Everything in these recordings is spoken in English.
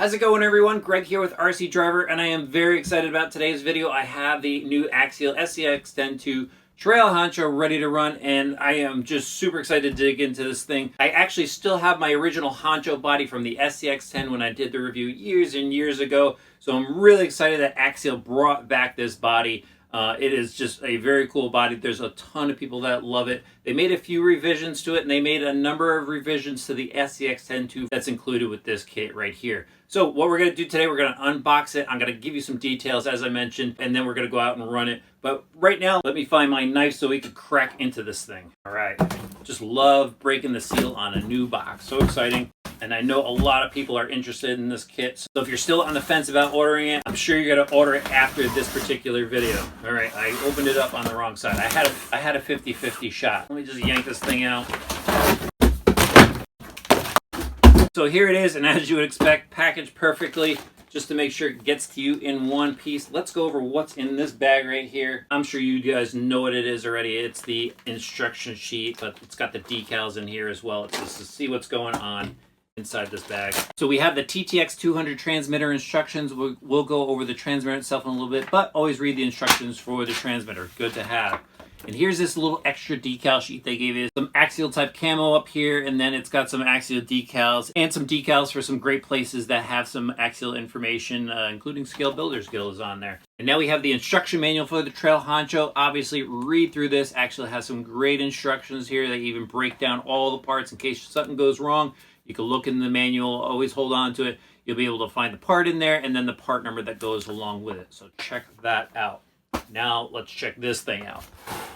How's it going, everyone? Greg here with RC Driver, and I am very excited about today's video. I have the new Axial SCX10 II Trail Honcho ready to run, and I am just super excited to dig into this thing. I actually still have my original Honcho body from the SCX10 when I did the review years and years ago, so I'm really excited that Axial brought back this body. It is just a very cool body. There's a ton of people that love it. They made a few revisions to it, and they made a number of revisions to the SCX10 II that's included with this kit right here. So what we're going to do today, we're going to unbox it. I'm going to give you some details, as I mentioned, and then we're going to go out and run it. But right now, let me find my knife so we can crack into this thing. All right. Just love breaking the seal on a new box. So exciting. And I know a lot of people are interested in this kit. So if you're still on the fence about ordering it, I'm sure you're going to order it after this particular video. All right, I opened it up on the wrong side. I had a 50-50 shot. Let me just yank this thing out. So here it is, and as you would expect, packaged perfectly, just to make sure it gets to you in one piece. Let's go over what's in this bag right here. I'm sure you guys know what it is already. It's the instruction sheet, but it's got the decals in here as well. It's just to see what's going on inside this bag. So we have the TTX 200 transmitter instructions. We'll go over the transmitter itself in a little bit, but always read the instructions for the transmitter. Good to have. And here's this little extra decal sheet they gave you. Some Axial type camo up here, and then it's got some Axial decals and some decals for some great places that have some Axial information, including Scale Builders Guild is on there. And now we have the instruction manual for the Trail Honcho. Obviously, read through this. Actually has some great instructions here. They even break down all the parts in case something goes wrong. You can look in the manual, always hold on to it. You'll be able to find the part in there and then the part number that goes along with it. So check that out. Now let's check this thing out.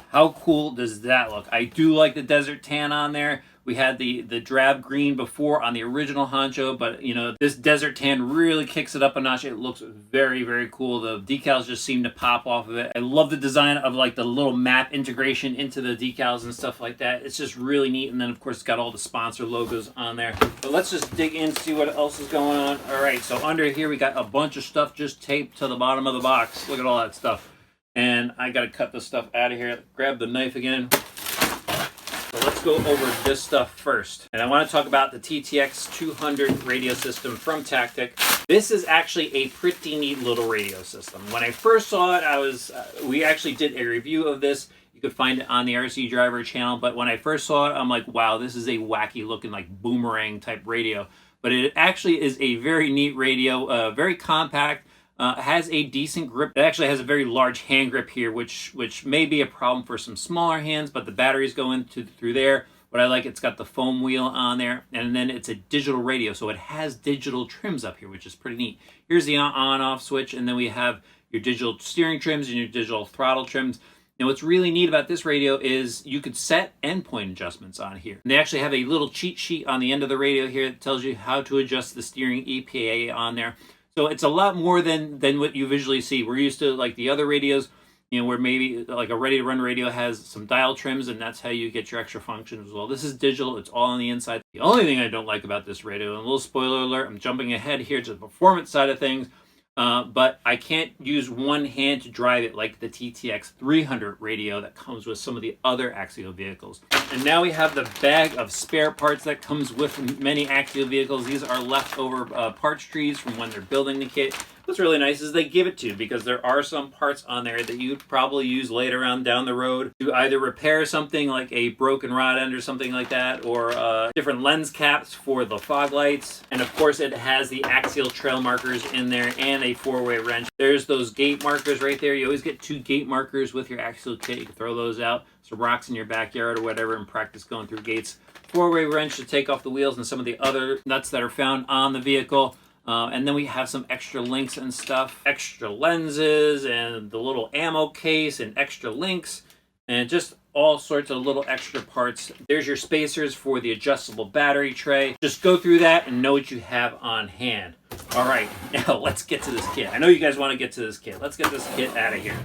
How cool does that look? I do like the desert tan on there. We had the drab green before on the original Honcho, but you know, this desert tan really kicks it up a notch. It looks very, very cool. The decals just seem to pop off of it. I love the design of like the little map integration into the decals and stuff like that. It's just really neat. And then of course it's got all the sponsor logos on there. But let's just dig in, see what else is going on. All right, so under here we got a bunch of stuff just taped to the bottom of the box. Look at all that stuff. And I got to cut this stuff out of here. Grab the knife again. So let's go over this stuff first. And I want to talk about the TTX 200 radio system from Tactic. This is actually a pretty neat little radio system. When I first saw it, we actually did a review of this. You could find it on the RC Driver channel. But when I first saw it, I'm like, wow, this is a wacky looking like boomerang type radio. But it actually is a very neat radio, very compact. Has a decent grip. It actually has a very large hand grip here, which may be a problem for some smaller hands, but the batteries go through there. What I like, it's got the foam wheel on there, and then it's a digital radio, so it has digital trims up here, which is pretty neat. Here's the on-off switch, and then we have your digital steering trims and your digital throttle trims. Now, what's really neat about this radio is you could set endpoint adjustments on here. And they actually have a little cheat sheet on the end of the radio here that tells you how to adjust the steering EPA on there. So it's a lot more than what you visually see. We're used to like the other radios, you know, where maybe like a ready to run radio has some dial trims and that's how you get your extra functions as well. This is digital. It's all on the inside. The only thing I don't like about this radio, and a little spoiler alert, I'm jumping ahead here to the performance side of things, but I can't use one hand to drive it like the TTX 300 radio that comes with some of the other Axial vehicles. And now we have the bag of spare parts that comes with many Axial vehicles. These are leftover parts trees from when they're building the kit. What's really nice is they give it to you because there are some parts on there that you'd probably use later on down the road to either repair something like a broken rod end or something like that, or different lens caps for the fog lights. And of course it has the Axial trail markers in there and a 4-way wrench. There's those gate markers right there. You always get 2 gate markers with your Axial kit. You can throw those out. Some rocks in your backyard or whatever and practice going through gates. 4-way wrench to take off the wheels and some of the other nuts that are found on the vehicle. And then we have some extra links and stuff, extra lenses and the little ammo case and extra links and just all sorts of little extra parts. There's your spacers for the adjustable battery tray. Just go through that and know what you have on hand. All right, now let's get to this kit. I know you guys want to get to this kit. Let's get this kit out of here.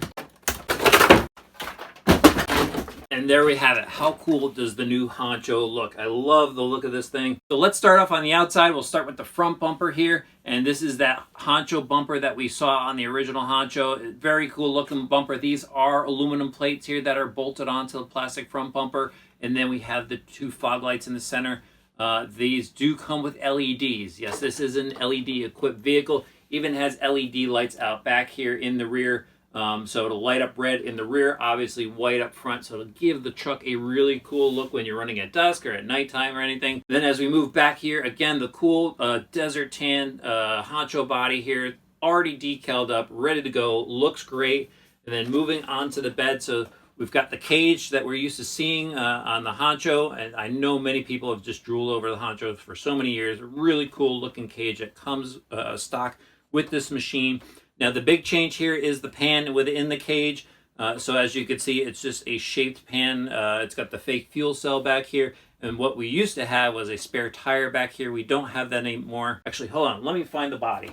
And there we have it. How cool does the new Honcho look? I love the look of this thing. So let's start off on the outside. We'll start with the front bumper here. And this is that Honcho bumper that we saw on the original Honcho. Very cool looking bumper. These are aluminum plates here that are bolted onto the plastic front bumper. And then we have the 2 fog lights in the center. These do come with LEDs. Yes, this is an LED equipped vehicle. Even has LED lights out back here in the rear. So it'll light up red in the rear, obviously white up front, so it'll give the truck a really cool look when you're running at dusk or at nighttime or anything. Then as we move back here, again, the cool desert tan honcho body here, already decaled up, ready to go, looks great. And then moving on to the bed, so we've got the cage that we're used to seeing on the honcho, and I know many people have just drooled over the honcho for so many years. A really cool looking cage that comes stock with this machine. Now the big change here is the pan within the cage. So as you can see, it's just a shaped pan. It's got the fake fuel cell back here. And what we used to have was a spare tire back here. We don't have that anymore. Actually, hold on. Let me find the body.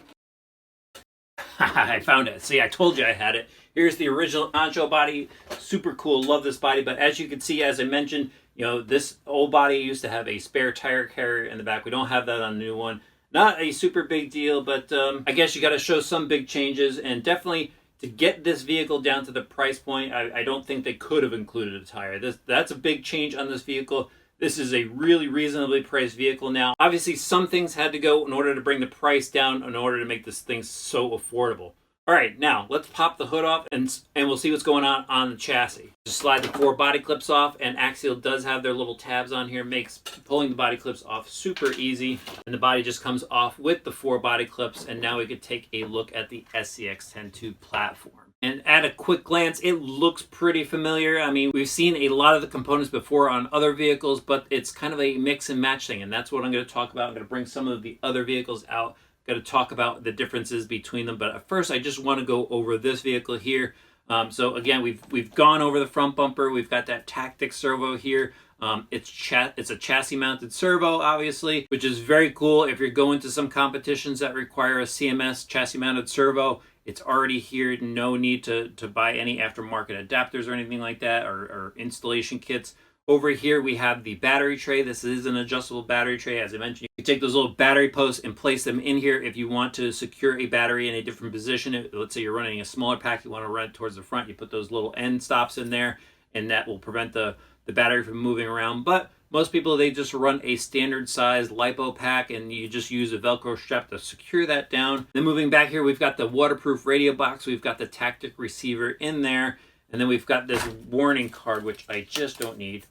I found it. See, I told you I had it. Here's the original honcho body. Super cool. Love this body. But as you can see, as I mentioned, you know, this old body used to have a spare tire carrier in the back. We don't have that on the new one. Not a super big deal, but I guess you got to show some big changes. And definitely to get this vehicle down to the price point, I don't think they could have included a tire. That's a big change on this vehicle. This is a really reasonably priced vehicle now. Obviously, some things had to go in order to bring the price down in order to make this thing so affordable. All right, now let's pop the hood off and we'll see what's going on the chassis. Just slide the 4 body clips off, and Axial does have their little tabs on here. Makes pulling the body clips off super easy. And the body just comes off with the 4 body clips. And now we could take a look at the SCX10 II platform. And at a quick glance, it looks pretty familiar. I mean, we've seen a lot of the components before on other vehicles, but it's kind of a mix and match thing. And that's what I'm going to talk about. I'm going to bring some of the other vehicles out. Got to talk about the differences between them, but at first I just want to go over this vehicle here. So again, we've gone over the front bumper. We've got that tactic servo here. It's a chassis mounted servo, obviously, which is very cool. If you're going to some competitions that require a CMS chassis mounted servo, it's already here. No need to buy any aftermarket adapters or anything like that, or installation kits. Over here, we have the battery tray. This is an adjustable battery tray. As I mentioned, you can take those little battery posts and place them in here if you want to secure a battery in a different position. Let's say you're running a smaller pack, you want to run it towards the front, you put those little end stops in there, and that will prevent the battery from moving around. But most people, they just run a standard size LiPo pack, and you just use a Velcro strap to secure that down. Then moving back here, we've got the waterproof radio box. We've got the tactic receiver in there. And then we've got this warning card, which I just don't need,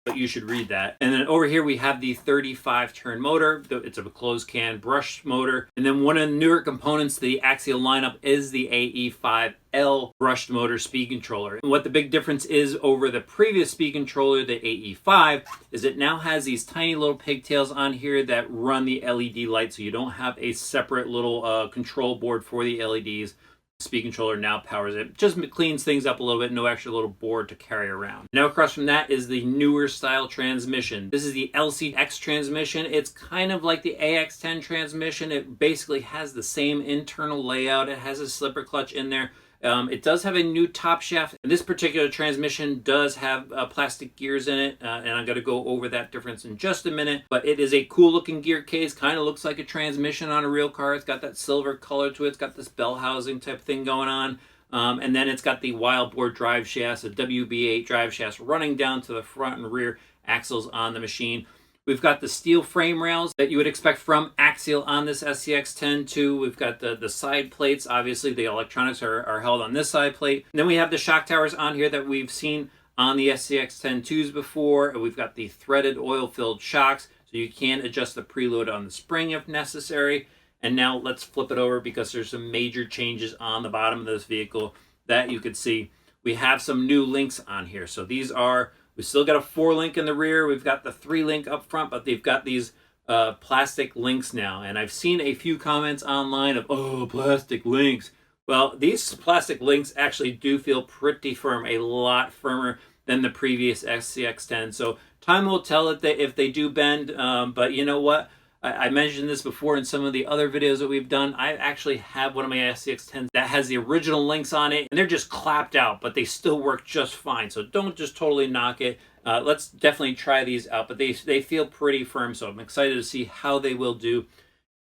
but you should read that. And then over here we have the 35 turn motor. It's a closed can brushed motor. And then one of the newer components to the Axial lineup is the AE5L brushed motor speed controller. And what the big difference is over the previous speed controller, the AE5, is it now has these tiny little pigtails on here that run the LED light, so you don't have a separate little control board for the LEDs. Speed controller now powers it. Just cleans things up a little bit, no extra little board to carry around. Now across from that is the newer style transmission. This is the LCX transmission. It's kind of like the AX10 transmission. It basically has the same internal layout. It has a slipper clutch in there. It does have a new top shaft. And this particular transmission does have plastic gears in it, and I'm going to go over that difference in just a minute. But it is a cool looking gear case, kind of looks like a transmission on a real car. It's got that silver color to it. It's got this bell housing type thing going on. And then it's got the wild board drive shafts, a WB8 drive shafts running down to the front and rear axles on the machine. We've got the steel frame rails that you would expect from Axial on this SCX10 II. We've got the side plates. Obviously, the electronics are held on this side plate. And then we have the shock towers on here that we've seen on the SCX10 IIs before. We've got the threaded oil-filled shocks, so you can adjust the preload on the spring if necessary. And now let's flip it over because there's some major changes on the bottom of this vehicle that you could see. We have some new links on here. So these are... We still got a 4-link in the rear. We've got the 3-link up front, but they've got these plastic links now. And I've seen a few comments online of, oh, plastic links. Well, these plastic links actually do feel pretty firm, a lot firmer than the previous SCX10. So time will tell if they do bend. But you know what? I mentioned this before in some of the other videos that we've done. I actually have one of my SCX10s that has the original links on it, and they're just clapped out, but they still work just fine. So don't just totally knock it. Let's definitely try these out, but they feel pretty firm, so I'm excited to see how they will do.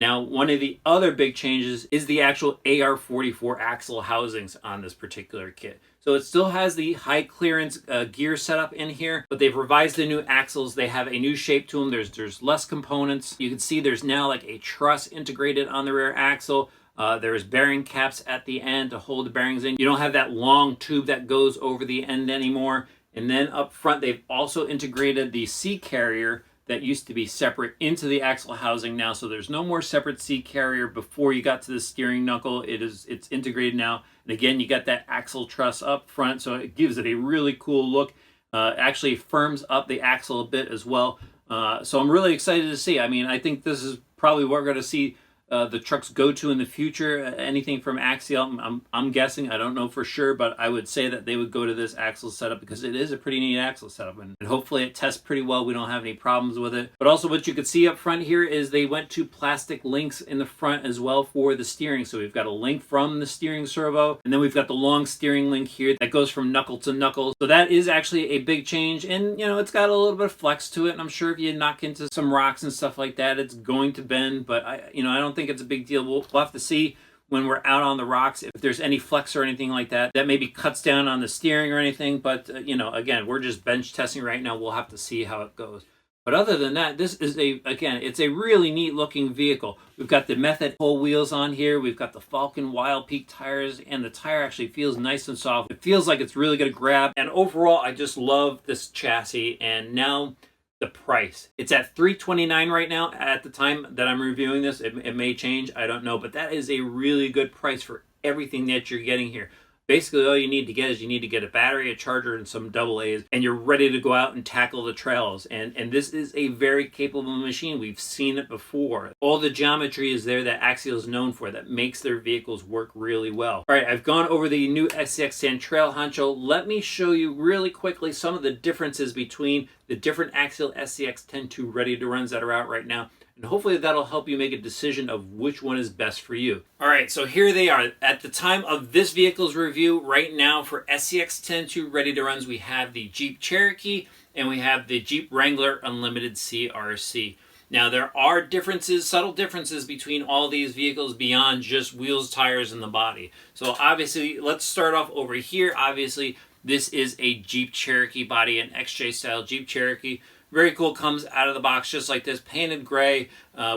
Now, one of the other big changes is the actual AR44 axle housings on this particular kit. So it still has the high clearance gear setup in here, but they've revised the new axles. They have a new shape to them. There's less components. You can see there's now like a truss integrated on the rear axle. There's bearing caps at the end to hold the bearings in. You don't have that long tube that goes over the end anymore. And then up front, they've also integrated the C carrier that used to be separate into the axle housing now. So there's no more separate C carrier before you got to the steering knuckle. It's integrated now. And again, you got that axle truss up front, so it gives it a really cool look. Actually firms up the axle a bit as well. So I'm really excited to see. I mean, I think this is probably what we're going to see the trucks go to in the future. Anything from Axial, I'm guessing, I don't know for sure, but I would say that they would go to this axle setup because it is a pretty neat axle setup, and hopefully it tests pretty well. We don't have any problems with it. But also what you can see up front here is they went to plastic links in the front as well for the steering. So we've got a link from the steering servo, and then we've got the long steering link here that goes from knuckle to knuckle. So that is actually a big change, and you know, it's got a little bit of flex to it, and I'm sure if you knock into some rocks and stuff like that, it's going to bend, but I don't think it's a big deal. We'll have to see when we're out on the rocks if there's any flex or anything like that maybe cuts down on the steering or anything. But again, we're just bench testing right now. We'll have to see how it goes. But other than that, this is it's a really neat looking vehicle. We've got the Method whole wheels on here. We've got the Falcon Wild Peak tires, and the tire actually feels nice and soft. It feels like it's really going to grab. And overall, I just love this chassis. And now the price. It's at $329 right now at the time that I'm reviewing this. It may change, I don't know, but that is a really good price for everything that you're getting here. Basically, all you need to get is you need to get a battery, a charger, and some AA's, and you're ready to go out and tackle the trails. And this is a very capable machine. We've seen it before. All the geometry is there that Axial is known for that makes their vehicles work really well. All right, I've gone over the new SCX10 Trail Honcho. Let me show you really quickly some of the differences between the different Axial SCX10 II ready-to-runs that are out right now. And hopefully that'll help you make a decision of which one is best for you. All right, so here they are. At the time of this vehicle's review, right now for SCX10 II ready-to-runs, we have the Jeep Cherokee and we have the Jeep Wrangler Unlimited CRC. Now there are differences, subtle differences between all these vehicles beyond just wheels, tires, and the body. So obviously, let's start off over here. Obviously, this is a Jeep Cherokee body, an XJ style Jeep Cherokee. Very cool, comes out of the box just like this, painted gray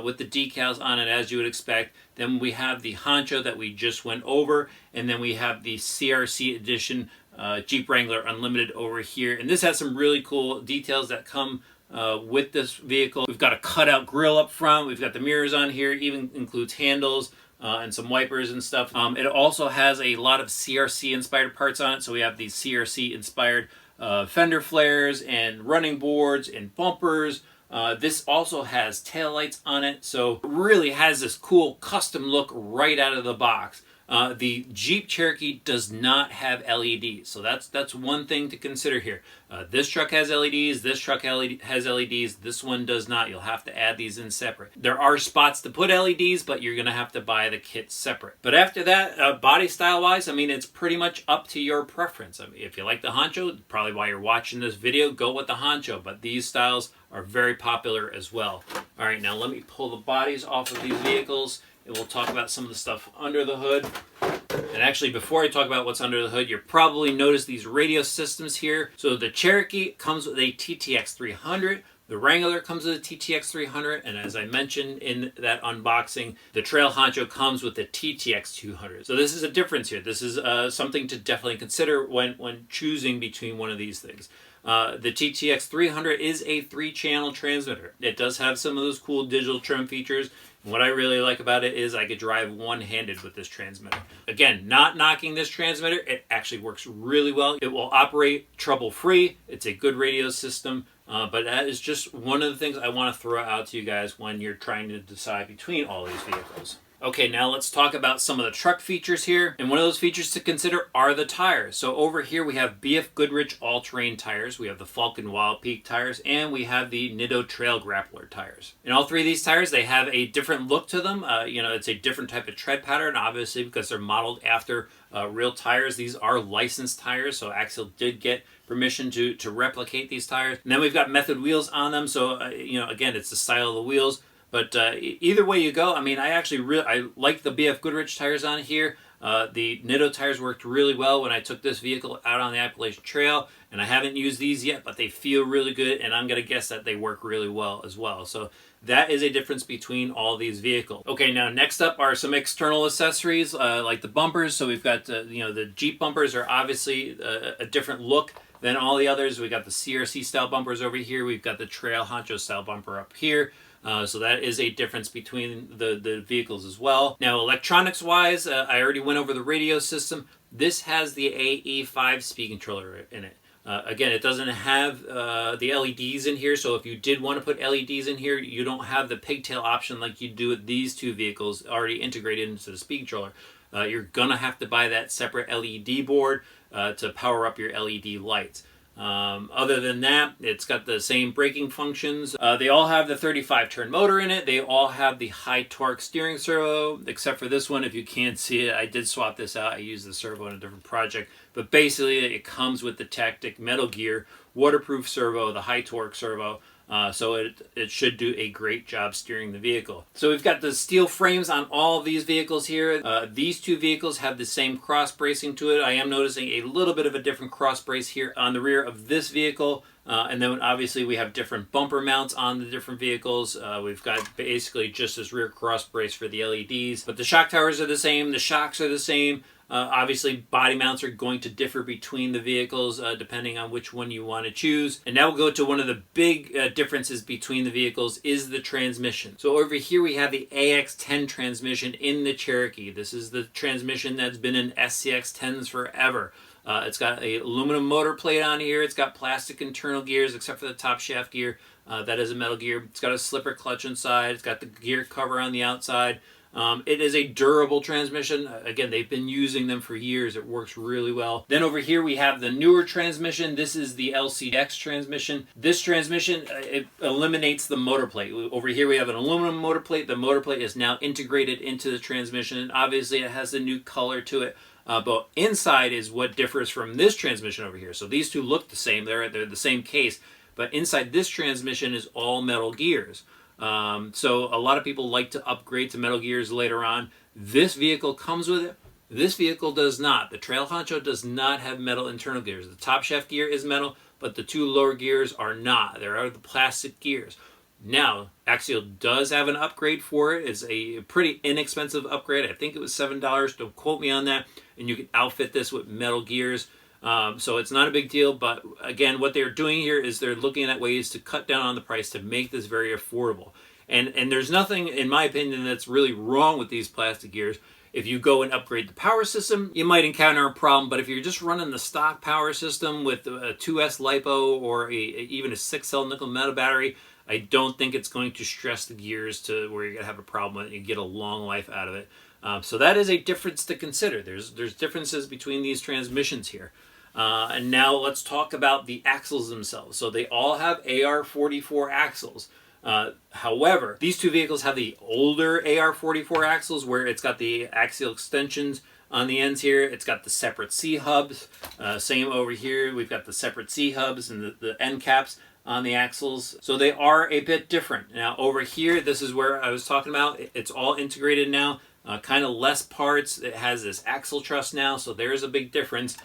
with the decals on it as you would expect. Then we have the Honcho that we just went over, and then we have the CRC edition Jeep Wrangler Unlimited over here. And this has some really cool details that come with this vehicle. We've got a cutout grille up front, we've got the mirrors on here, even includes handles and some wipers and stuff. It also has a lot of CRC inspired parts on it, so we have these CRC inspired fender flares and running boards and bumpers. This also has taillights on it, so it really has this cool custom look right out of the box. The Jeep Cherokee does not have LEDs, so that's one thing to consider here. This truck has LEDs, this truck has LEDs, this one does not. You'll have to add these in separate. There are spots to put LEDs, but you're going to have to buy the kit separate. But after that, body style-wise, I mean, it's pretty much up to your preference. I mean, if you like the Honcho, probably why you're watching this video, go with the Honcho, but these styles are very popular as well. All right, now let me pull the bodies off of these vehicles, and we'll talk about some of the stuff under the hood. And actually, before I talk about what's under the hood, you'll probably notice these radio systems here. So the Cherokee comes with a TTX300. The Wrangler comes with a TTX300. And as I mentioned in that unboxing, the Trail Honcho comes with the TTX200. So this is a difference here. This is something to definitely consider when choosing between one of these things. The TTX300 is a 3-channel transmitter. It does have some of those cool digital trim features. And what I really like about it is I could drive one-handed with this transmitter. Again, not knocking this transmitter, it actually works really well. It will operate trouble-free. It's a good radio system, but that is just one of the things I want to throw out to you guys when you're trying to decide between all these vehicles. Okay, now let's talk about some of the truck features here. And one of those features to consider are the tires. So over here we have BF Goodrich all-terrain tires, we have the Falcon Wild Peak tires, and we have the Nitto Trail Grappler tires. And all three of these tires, they have a different look to them. It's a different type of tread pattern, obviously, because they're modeled after real tires. These are licensed tires, so Axial did get permission to replicate these tires. And then we've got Method wheels on them, so again, it's the style of the wheels. But either way you go, I mean, I like the BF Goodrich tires on here. The Nitto tires worked really well when I took this vehicle out on the Appalachian Trail, and I haven't used these yet, but they feel really good, and I'm going to guess that they work really well as well. So that is a difference between all these vehicles. Okay, now next up are some external accessories, like the bumpers. So we've got, the Jeep bumpers are obviously a different look than all the others. We got the CRC style bumpers over here. We've got the Trail Honcho style bumper up here. So that is a difference between the vehicles as well. Now, electronics wise, I already went over the radio system. This has the AE5 speed controller in it. Again, it doesn't have the LEDs in here, so if you did want to put LEDs in here, you don't have the pigtail option like you do with these two vehicles already integrated into the speed controller. You're gonna have to buy that separate LED board to power up your LED lights. Other than that, it's got the same braking functions. They all have the 35 turn motor in it. They all have the high torque steering servo, except for this one. If you can't see it, I did swap this out. I used the servo in a different project, but basically it comes with the Tactic Metal Gear waterproof servo, the high torque servo. So it should do a great job steering the vehicle. So we've got the steel frames on all of these vehicles here. These two vehicles have the same cross bracing to it. I am noticing a little bit of a different cross brace here on the rear of this vehicle. And then obviously we have different bumper mounts on the different vehicles. We've got basically just this rear cross brace for the LEDs. But the shock towers are the same. The shocks are the same. Obviously, body mounts are going to differ between the vehicles depending on which one you want to choose. And now we'll go to one of the big differences between the vehicles is the transmission. So over here we have the AX10 transmission in the Cherokee. This is the transmission that's been in SCX10s forever. It's got an aluminum motor plate on here. It's got plastic internal gears except for the top shaft gear. That is a metal gear. It's got a slipper clutch inside. It's got the gear cover on the outside. It is a durable transmission. Again, they've been using them for years. It works really well. Then over here we have the newer transmission. This is the LCX transmission. This transmission, it eliminates the motor plate. Over here we have an aluminum motor plate. The motor plate is now integrated into the transmission, and obviously it has a new color to it. But inside is what differs from this transmission over here. So these two look the same. They're the same case. But inside this transmission is all metal gears. So a lot of people like to upgrade to metal gears later on. This vehicle comes with it. This vehicle does not. The Trail Honcho does not have metal internal gears. The top shaft gear is metal, but the two lower gears are not. There are the plastic gears. Now, Axial does have an upgrade for it. It's a pretty inexpensive upgrade. I think it was $7. Don't quote me on that. And you can outfit this with metal gears. So it's not a big deal, but again, what they're doing here is they're looking at ways to cut down on the price to make this very affordable. And there's nothing, in my opinion, that's really wrong with these plastic gears. If you go and upgrade the power system, you might encounter a problem, but if you're just running the stock power system with a 2S LiPo or even a 6-cell nickel metal battery, I don't think it's going to stress the gears to where you're going to have a problem with it and get a long life out of it. So that is a difference to consider. There's differences between these transmissions here. And now let's talk about the axles themselves. So they all have AR44 axles. However, these two vehicles have the older AR44 axles where it's got the axial extensions on the ends here. It's got the separate C-hubs. Same over here. We've got the separate C-hubs and the end caps on the axles. So they are a bit different. Now over here, this is where I was talking about. It's all integrated now. Kind of less parts. It has this axle truss now, so there's a big difference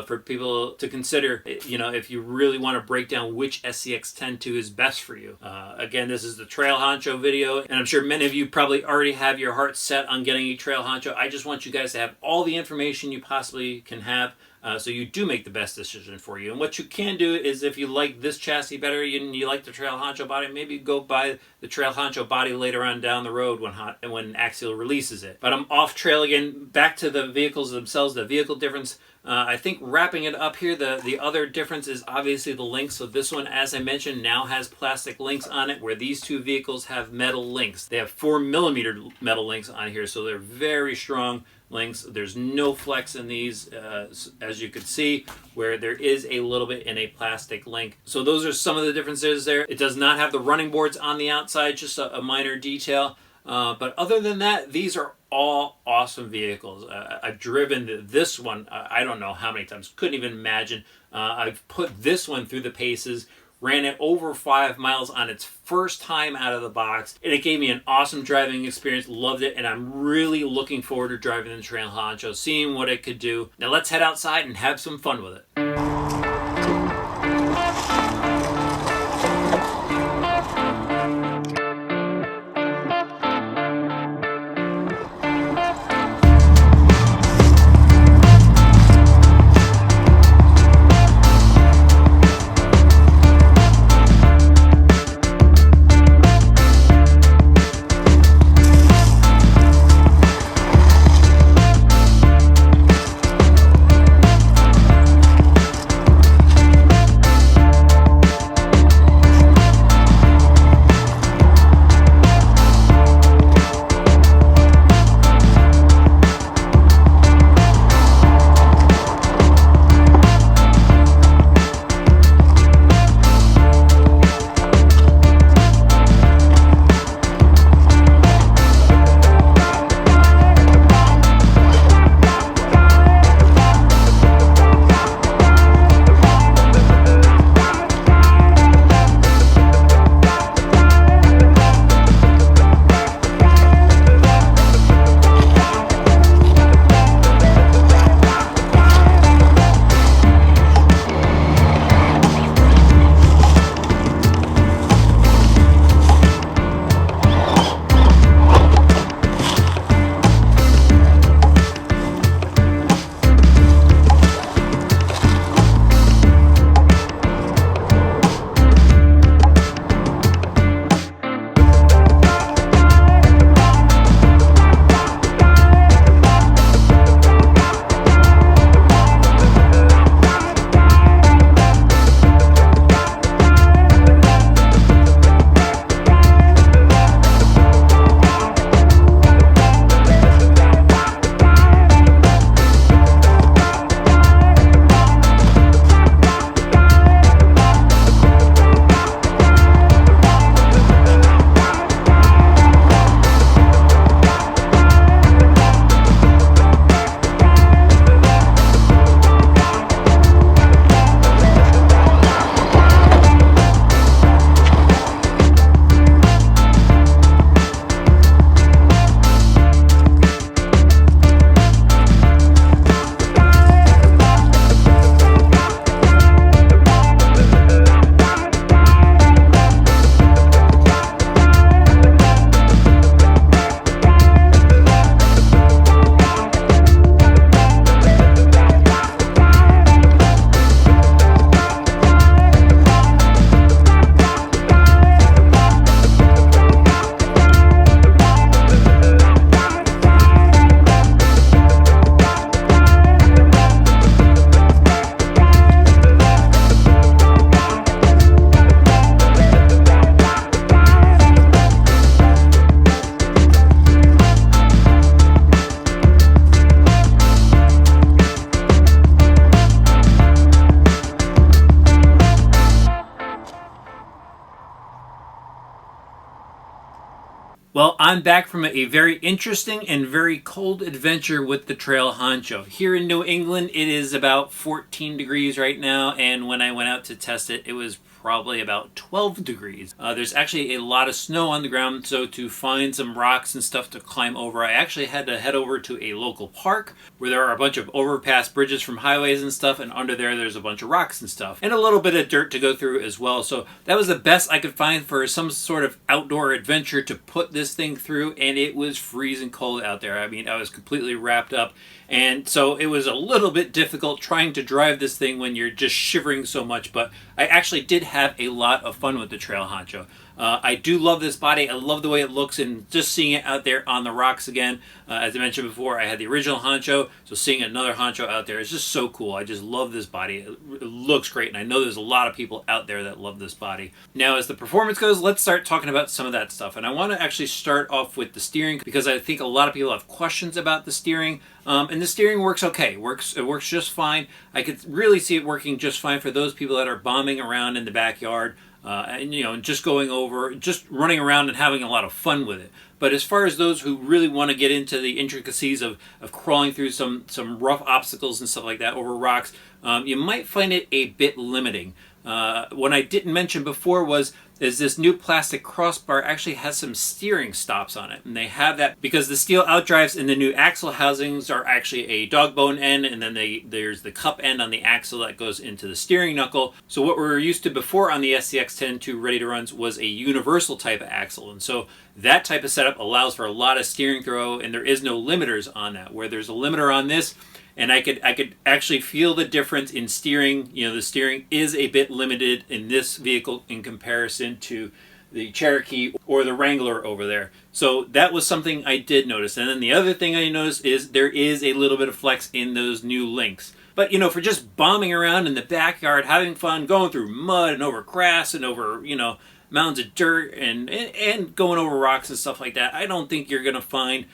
for people to consider, if you really want to break down which SCX10 II is best for you. Again, this is the Trail Honcho video, and I'm sure many of you probably already have your heart set on getting a Trail Honcho. I just want you guys to have all the information you possibly can have so you do make the best decision for you. And what you can do is if you like this chassis better and you like the Trail Honcho body, maybe go buy the Trail Honcho body later on down the road when Axial releases it. But I'm off trail again. Back to the vehicles themselves, the vehicle difference. I think wrapping it up here, the other difference is obviously the links. So this one, as I mentioned, now has plastic links on it, where these two vehicles have metal links. They have 4mm metal links on here, so they're very strong links. There's no flex in these, as you can see, where there is a little bit in a plastic link. So those are some of the differences there. It does not have the running boards on the outside, just a minor detail. But other than that, these are all awesome vehicles. I've driven this one, I don't know how many times, couldn't even imagine. I've put this one through the paces, ran it over 5 miles on its first time out of the box, and it gave me an awesome driving experience. Loved it, and I'm really looking forward to driving the Trail Honcho, seeing what it could do. Now let's head outside and have some fun with it. Well, I'm back from a very interesting and very cold adventure with the Trail Honcho. Here in New England, it is about 14 degrees right now, and when I went out to test it, it was probably about 12 degrees. There's actually a lot of snow on the ground, so to find some rocks and stuff to climb over, I actually had to head over to a local park where there are a bunch of overpass bridges from highways and stuff, and under there's a bunch of rocks and stuff, and a little bit of dirt to go through as well. So that was the best I could find for some sort of outdoor adventure to put this thing through, and it was freezing cold out there. I mean, I was completely wrapped up, and so it was a little bit difficult trying to drive this thing when you're just shivering so much, but I actually did have a lot of fun with the Trail Honcho. I do love this body. I love the way it looks, and just seeing it out there on the rocks again. As I mentioned before, I had the original Honcho, so seeing another Honcho out there is just so cool. I just love this body. It looks great, and I know there's a lot of people out there that love this body. Now, as the performance goes, let's start talking about some of that stuff. And I want to actually start off with the steering, because I think a lot of people have questions about the steering. And the steering works okay. It works just fine. I could really see it working just fine for those people that are bombing around in the backyard. And just going over, just running around and having a lot of fun with it. But as far as those who really want to get into the intricacies of crawling through some rough obstacles and stuff like that over rocks, you might find it a bit limiting. What I didn't mention before is this new plastic crossbar actually has some steering stops on it. And they have that because the steel outdrives in the new axle housings are actually a dog bone end, and then there's the cup end on the axle that goes into the steering knuckle. So what we were used to before on the SCX10 II Ready to Runs was a universal type of axle. And so that type of setup allows for a lot of steering throw, and there is no limiters on that. Where there's a limiter on this, and I could actually feel the difference in steering. You know, the steering is a bit limited in this vehicle in comparison to the Cherokee or the Wrangler over there. So that was something I did notice. And then the other thing I noticed is there is a little bit of flex in those new links. But, you know, for just bombing around in the backyard, having fun, going through mud and over grass and over, you know, mounds of dirt and going over rocks and stuff like that, I don't think you're going to find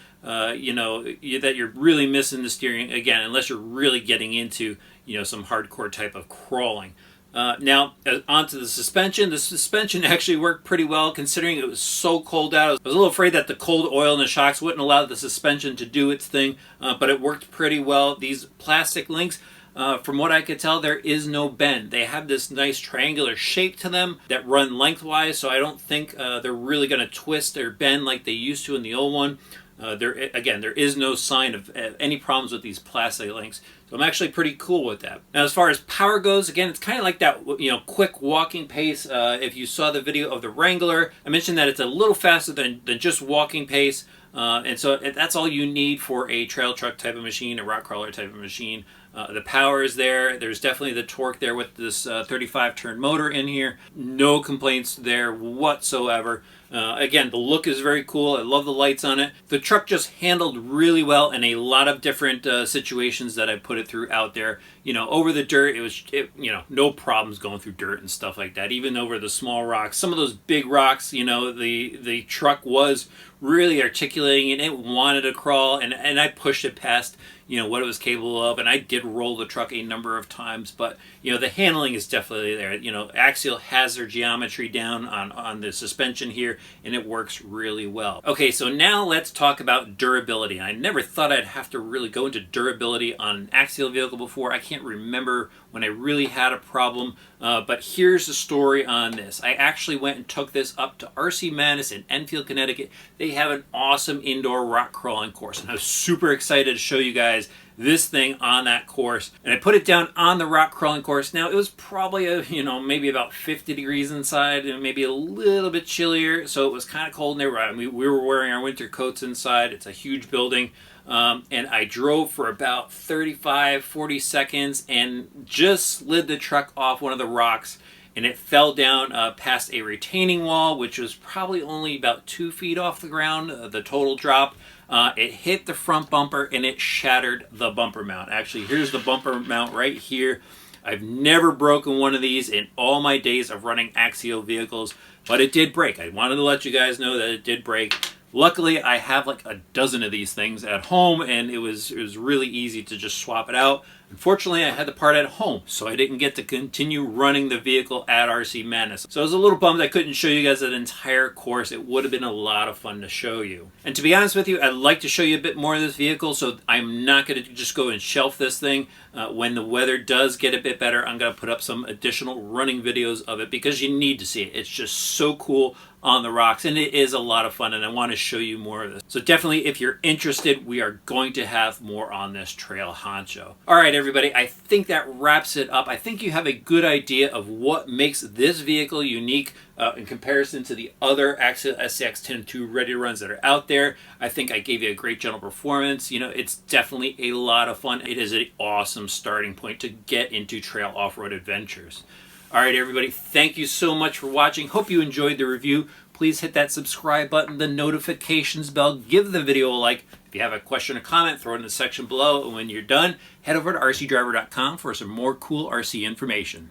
you know, that you're really missing the steering, again, unless you're really getting into, you know, some hardcore type of crawling. Now, onto the suspension. The suspension actually worked pretty well considering it was so cold out. I was a little afraid that the cold oil in the shocks wouldn't allow the suspension to do its thing, but it worked pretty well. These plastic links, from what I could tell, there is no bend. They have this nice triangular shape to them that run lengthwise, so I don't think they're really going to twist or bend like they used to in the old one. There is no sign of any problems with these plastic links, so I'm actually pretty cool with that. Now, as far as power goes, again, it's kind of like that, you know, quick walking pace. If you saw the video of the Wrangler, I mentioned that it's a little faster than just walking pace, and so that's all you need for a trail truck type of machine, a rock crawler type of machine. The power is there. There's definitely the torque there with this 35-turn motor in here. No complaints there whatsoever. Again, the look is very cool. I love the lights on it. The truck just handled really well in a lot of different situations that I put it through out there. You know, over the dirt, you know, no problems going through dirt and stuff like that. Even over the small rocks, some of those big rocks, you know, the truck was really articulating and it wanted to crawl, and I pushed it past, you know, what it was capable of, and I did roll the truck a number of times, but, you know, the handling is definitely there. You know, Axial has their geometry down on the suspension here, and it works really well. Okay, so now let's talk about durability. I never thought I'd have to really go into durability on an Axial vehicle before. I can't remember when I really had a problem, but here's the story on this. I actually went and took this up to RC Madness in Enfield, Connecticut. They have an awesome indoor rock crawling course, and I was super excited to show you guys this thing on that course. And I put it down on the rock crawling course. Now, it was probably, you know, maybe about 50 degrees inside and maybe a little bit chillier, so it was kind of cold in there. We were wearing our winter coats inside. It's a huge building. And I drove for about 35-40 seconds and just slid the truck off one of the rocks, and it fell down past a retaining wall, which was probably only about 2 feet off the ground, the total drop. It hit the front bumper and it shattered the bumper mount. Actually, here's the bumper mount right here. I've never broken one of these in all my days of running Axial vehicles, but it did break. I wanted to let you guys know that it did break. Luckily, I have like a dozen of these things at home, and it was really easy to just swap it out. Unfortunately, I had the part at home, so I didn't get to continue running the vehicle at RC Madness. So I was a little bummed I couldn't show you guys that entire course. It would have been a lot of fun to show you. And to be honest with you, I'd like to show you a bit more of this vehicle, so I'm not going to just go and shelf this thing. When the weather does get a bit better, I'm going to put up some additional running videos of it because you need to see it. It's just so cool on the rocks, and it is a lot of fun, and I want to show you more of this. So definitely, if you're interested, we are going to have more on this Trail Honcho. All right, everybody, I think that wraps it up. I think you have a good idea of what makes this vehicle unique in comparison to the other Axial SCX10 II Ready to Runs that are out there. I think I gave you a great general performance. You know, it's definitely a lot of fun. It is an awesome starting point to get into trail off-road adventures. All right, everybody, thank you so much for watching. Hope you enjoyed the review. Please hit that subscribe button, the notifications bell, give the video a like. If you have a question or comment, throw it in the section below. And when you're done, head over to rcdriver.com for some more cool RC information.